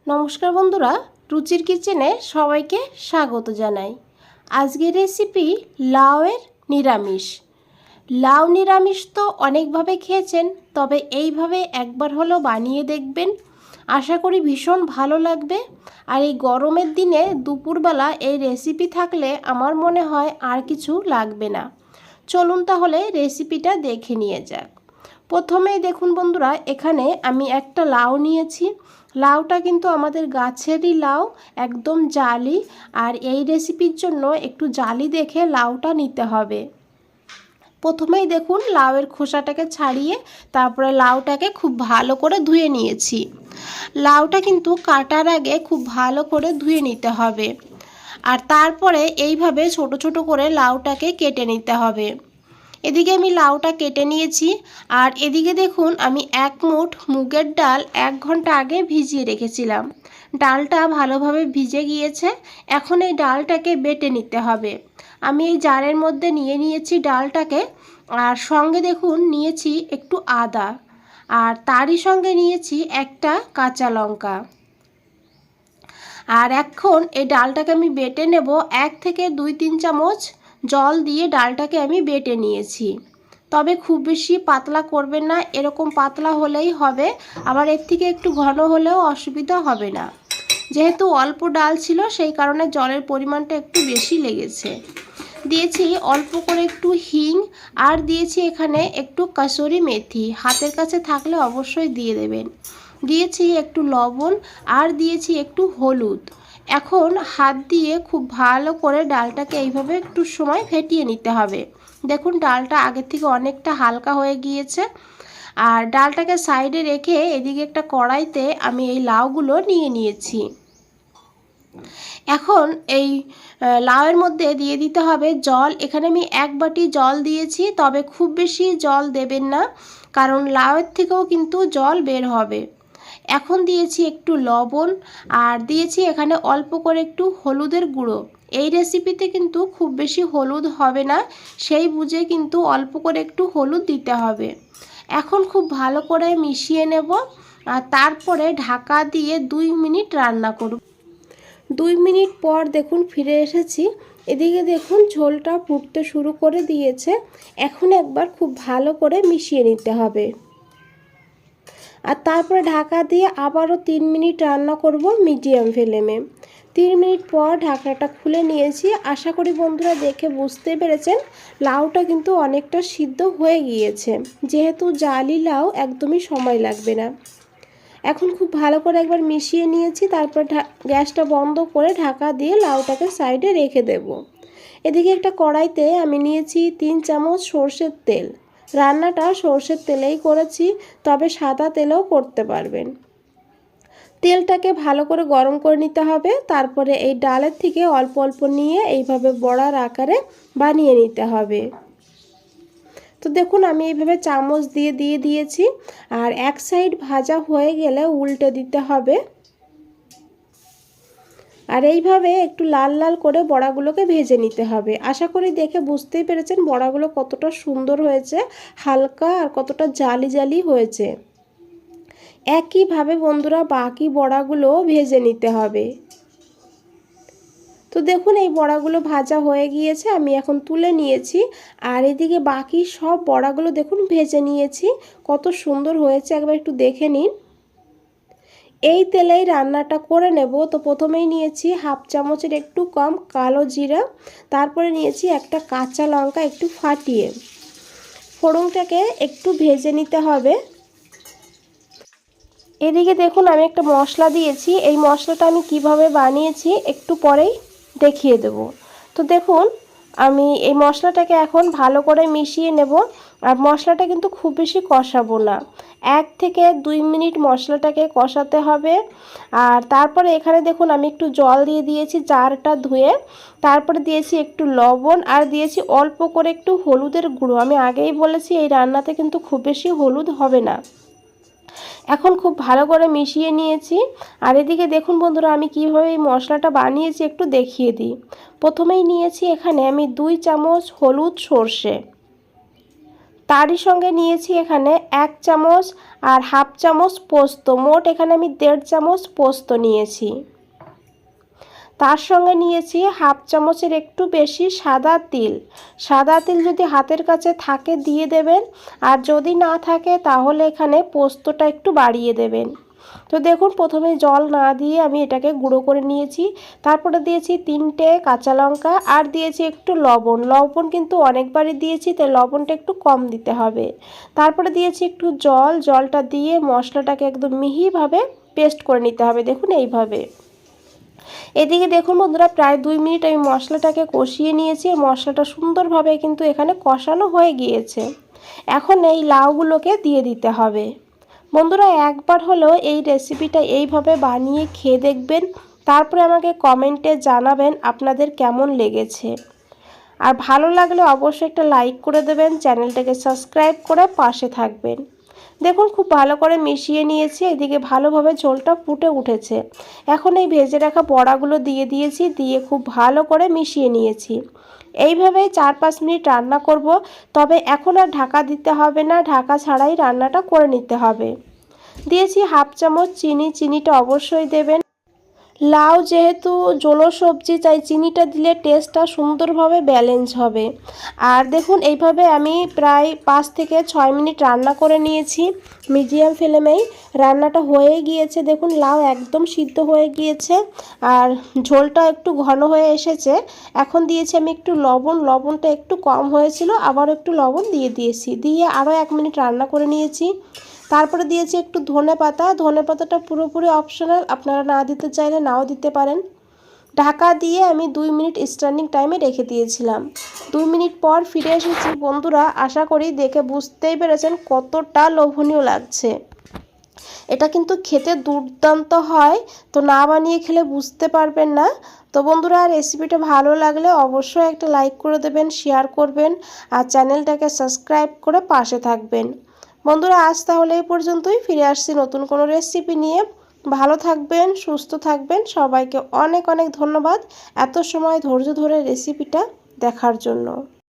নমস্কার বন্ধুরা, রুচির কিচেনে সবাইকে স্বাগত জানাই। আজকের রেসিপি লাউয়ের নিরামিষ। লাউ নিরামিষ তো অনেকভাবে খেয়েছেন, তবে এইভাবে একবার হলেও বানিয়ে দেখবেন। আশা করি ভীষণ ভালো লাগবে। আর এই গরমের দিনে দুপুরবেলা এই রেসিপি থাকলে আমার মনে হয় আর কিছু লাগবে না। চলুন তাহলে রেসিপিটা দেখে নিয়ে যাক। প্রথমেই দেখুন বন্ধুরা, এখানে আমি একটা লাউ নিয়েছি। লাউটা কিন্তু আমাদের গাছেরই লাউ, একদম জালি। আর এই রেসিপির জন্য একটু জালি দেখে লাউটা নিতে হবে। প্রথমেই দেখুন লাউয়ের খোসাটাকে ছাড়িয়ে তারপরে লাউটাকে খুব ভালো করে ধুয়ে নিয়েছি। লাউটা কিন্তু কাটার আগে খুব ভালো করে ধুয়ে নিতে হবে। আর তারপরে এইভাবে ছোট ছোট করে লাউটাকে কেটে নিতে হবে। এদিকে আমি লাউটা কেটে নিয়েছি। আর এদিকে দেখুন আমি 1 মুঠ মুগের ডাল 1 ঘন্টা আগে ভিজিয়ে রেখেছিলাম। ডালটা ভালোভাবে ভিজে গিয়েছে। এখন এই ডালটাকে বেটে নিতে হবে। আমি এই জারের মধ্যে নিয়ে নিয়েছি ডালটাকে। আর সঙ্গে দেখুন নিয়েছি একটু আদা, আর তারই সঙ্গে নিয়েছি একটা কাঁচা লঙ্কা। আর এখন এই ডালটাকে আমি বেটে নেব। 1 থেকে 2-3 চামচ জল দিয়ে ডালটাকে আমি বেটে নিয়েছি। তবে খুব বেশি পাতলা করবেন না, এরকম পাতলা হলেই হবে। আবার এর থেকে একটু ঘন হলেও অসুবিধা হবে না। যেহেতু অল্প ডাল ছিল সেই কারণে জলের পরিমাণটা একটু বেশি লেগেছে। দিয়েছি অল্প করে একটু হিং, আর দিয়েছি এখানে একটু কাসুরি মেথি। হাতের কাছে থাকলে অবশ্যই দিয়ে দেবেন। দিয়েছি একটু লবণ, আর দিয়েছি একটু হলুদ। এখন হাত দিয়ে খুব ভালো করে ডালটাকে এইভাবে একটু সময় ফেটিয়ে নিতে হবে। দেখুন ডালটা আগের থেকে অনেকটা হালকা হয়ে গিয়েছে। আর ডালটাকে সাইডে রেখে এদিকে একটা কড়াইতে আমি এই লাউগুলো নিয়ে নিয়েছি। এখন এই লাউয়ের মধ্যে দিয়ে দিতে হবে জল। এখানে আমি 1 বাটি জল দিয়েছি, তবে খুব বেশি জল দেবেন না, কারণ লাউয়ের থেকেও কিন্তু জল বের হবে। এখন দিয়েছি একটু লবণ, আর দিয়েছি এখানে অল্প করে একটু হলুদের গুঁড়ো। এই রেসিপিতে কিন্তু খুব বেশি হলুদ হবে না, সেই বুঝে কিন্তু অল্প করে একটু হলুদ দিতে হবে। এখন খুব ভালো করে মিশিয়ে নেব। আর তারপরে ঢাকা দিয়ে 2 মিনিট রান্না করব। 2 মিনিট পর দেখুন ফিরে এসেছি। এদিকে দেখুন ঝোলটা ফুটতে শুরু করে দিয়েছে। এখন একবার খুব ভালো করে মিশিয়ে নিতে হবে। আর তারপরে ঢাকা দিয়ে আবারও 3 মিনিট রান্না করব মিডিয়াম ফ্লেমে। 3 মিনিট পর ঢাকনাটা খুলে নিয়েছি। আশা করি বন্ধুরা দেখে বুঝতে পেরেছেন লাউটা কিন্তু অনেকটা সিদ্ধ হয়ে গিয়েছে। যেহেতু জালি লাউ একদমই সময় লাগবে না। এখন খুব ভালো করে একবার মিশিয়ে নিয়েছি। তারপর গ্যাসটা বন্ধ করে ঢাকা দিয়ে লাউটাকে সাইডে রেখে দেব। এদিকে একটা কড়াইতে আমি নিয়েছি 3 চামচ সরষের তেল। রান্নাটা সরষের তেলেই করেছি, তবে সাদা তেলেও করতে পারবেন। তেলটাকে ভালো করে গরম করে নিতে হবে। তারপরে এই ডালের থেকে অল্প অল্প নিয়ে এইভাবে বড়ার আকারে বানিয়ে নিতে হবে। তো দেখুন আমি এইভাবে চামচ দিয়ে দিয়েছি। আর এক সাইড ভাজা হয়ে গেলে উল্টে দিতে হবে। আর এইভাবে একটু লাল লাল করে বড়াগুলোকে ভেজে নিতে হবে। আশা করি দেখে বুঝতেই পেরেছেন বড়াগুলো কতটা সুন্দর হয়েছে, হালকা আর কতটা জালি জালি হয়েছে। একইভাবে বন্ধুরা বাকি বড়াগুলো ভেজে নিতে হবে। তো দেখুন এই বড়াগুলো ভাজা হয়ে গিয়েছে, আমি এখন তুলে নিয়েছি। আর এদিকে বাকি সব বড়াগুলো দেখুন ভেজে নিয়েছি। কত সুন্দর হয়েছে একবার একটু দেখে নিন। এই তেলেই রান্নাটা করে নেব। তো প্রথমেই নিয়েছি 1/2 চামচের একটু কম কালো জিরা, তারপরে নিয়েছি একটা কাঁচা লঙ্কা একটু ফাটিয়ে। ফোড়নটাকে একটু ভেজে নিতে হবে। এদিকে দেখুন আমি একটা মশলা দিয়েছি। এই মশলাটা আমি কিভাবে বানিয়েছি একটু পরেই দেখিয়ে দেব। তো দেখুন আমি এই মশলাটাকে এখন ভালো করে মিশিয়ে নেব। আর মশলাটা কিন্তু খুব বেশি কষাবো না, 1 থেকে 2 মিনিট মশলাটাকে কষাতে হবে। আর তারপরে এখানে দেখুন আমি একটু জল দিয়ে দিয়েছি জারটা ধুয়ে। তারপরে দিয়েছি একটু লবণ, আর দিয়েছি অল্প করে একটু হলুদের গুঁড়ো। আমি আগেই বলেছি এই রান্নাতে কিন্তু খুব বেশি হলুদ হবে না। এখন খুব ভালো করে মিশিয়ে নিয়েছি। আর এদিকে দেখুন বন্ধুরা আমি কিভাবে এই মশলাটা বানিয়েছি একটু দেখিয়ে দিই। প্রথমেই নিয়েছি এখানে আমি 2 চামচ হলুদ সর্ষে, তারই সঙ্গে নিয়েছি এখানে 1 চামচ আর হাফ চামচ পোস্ত, মোট এখানে আমি 1.5 চামচ পোস্ত নিয়েছি। তার সঙ্গে নিয়েছি হাফ চামচের একটু বেশি সাদা তিল। সাদা তিল যদি হাতের কাছে থাকে দিয়ে দেবেন, আর যদি না থাকে তাহলে এখানে পোস্তটা একটু বাড়িয়ে দেবেন। তো দেখুন প্রথমে জল না দিয়ে আমি এটাকে গুঁড়ো করে নিয়েছি। তারপরে দিয়েছি 3টে কাঁচা লঙ্কা আর দিয়েছি একটু লবণ। লবণ কিন্তু অনেকবারই দিয়েছি, তাই লবণটা একটু কম দিতে হবে। তারপরে দিয়েছি একটু জল, জলটা দিয়ে মশলাটাকে একদম মিহিভাবে পেস্ট করে নিতে হবে, দেখুন এইভাবে। এদিকে দেখুন বন্ধুরা প্রায় 2 মিনিট আমি মশলাটাকে কষিয়ে নিয়েছি। মশলাটা সুন্দরভাবে কিন্তু এখানে কষানো হয়ে গিয়েছে। এখন এই লাউগুলোকে দিয়ে দিতে হবে। বন্ধুরা একবার হলেও এই রেসিপিটা এইভাবে বানিয়ে খেয়ে দেখবেন, তারপরে আমাকে কমেন্টে জানাবেন আপনাদের কেমন লেগেছে। আর ভালো লাগলে অবশ্যই একটা লাইক করে দেবেন, চ্যানেলটাকে সাবস্ক্রাইব করে পাশে থাকবেন। দেখুন খুব ভালো করে মিশিয়ে নিয়েছি, এদিকে ভালোভাবে ঝোলটা ফুটে উঠেছে। এখন এই ভেজে রাখা বড়াগুলো দিয়ে দিয়েছি, দিয়ে খুব ভালো করে মিশিয়ে নিয়েছি। এইভাবেই 4-5 মিনিট রান্না করব, তবে এখন আর ঢাকা দিতে হবে না, ঢাকা ছাড়াই রান্নাটা করে নিতে হবে। দিয়েছি হাফ চামচ চিনি, চিনিটা অবশ্যই দেবেন। লাউ যেহেতু জলো সবজি, তাই চিনিটা দিলে টেস্টটা সুন্দরভাবে ব্যালেন্স হবে। আর দেখুন এইভাবে আমি প্রায় 5 থেকে 6 মিনিট রান্না করে নিয়েছি মিডিয়াম ফ্লেমেই। রান্নাটা হয়ে গিয়েছে, দেখুন লাউ একদম সিদ্ধ হয়ে গিয়েছে আর ঝোলটা একটু ঘন হয়ে এসেছে। এখন দিয়েছি আমি একটু লবণ, লবণটা একটু কম হয়েছিল, আবার একটু লবণ দিয়ে দিয়েছি, দিয়ে আরও 1 মিনিট রান্না করে নিয়েছি। তারপরে দিয়েছি একটু ধনেপাতা, ধনেপাতাটা পুরোপুরি অপশনাল, আপনারা না দিতে চাইলে নাও দিতে পারেন। ঢাকা দিয়ে আমি 2 মিনিট স্ট্যান্ডিং টাইমে রেখে দিয়েছিলাম। 2 মিনিট পর ফিরে এসেছি বন্ধুরা, আশা করি দেখে বুঝতেই পেরেছেন কতটা লোভনীয় লাগছে। এটা কিন্তু খেতে দুর্দান্ত হয়, তো না বানিয়ে খেলে বুঝতে পারবেন না। তো বন্ধুরা রেসিপিটা ভালো লাগলে অবশ্যই একটা লাইক করে দেবেন, শেয়ার করবেন আর চ্যানেলটাকে সাবস্ক্রাইব করে পাশে থাকবেন। বন্ধুরা আজ তাহলে এই পর্যন্তই, ফিরে আসছি নতুন কোনো রেসিপি নিয়ে। ভালো থাকবেন, সুস্থ থাকবেন, সবাইকে অনেক অনেক ধন্যবাদ এত সময় ধৈর্য ধরে রেসিপিটা দেখার জন্য।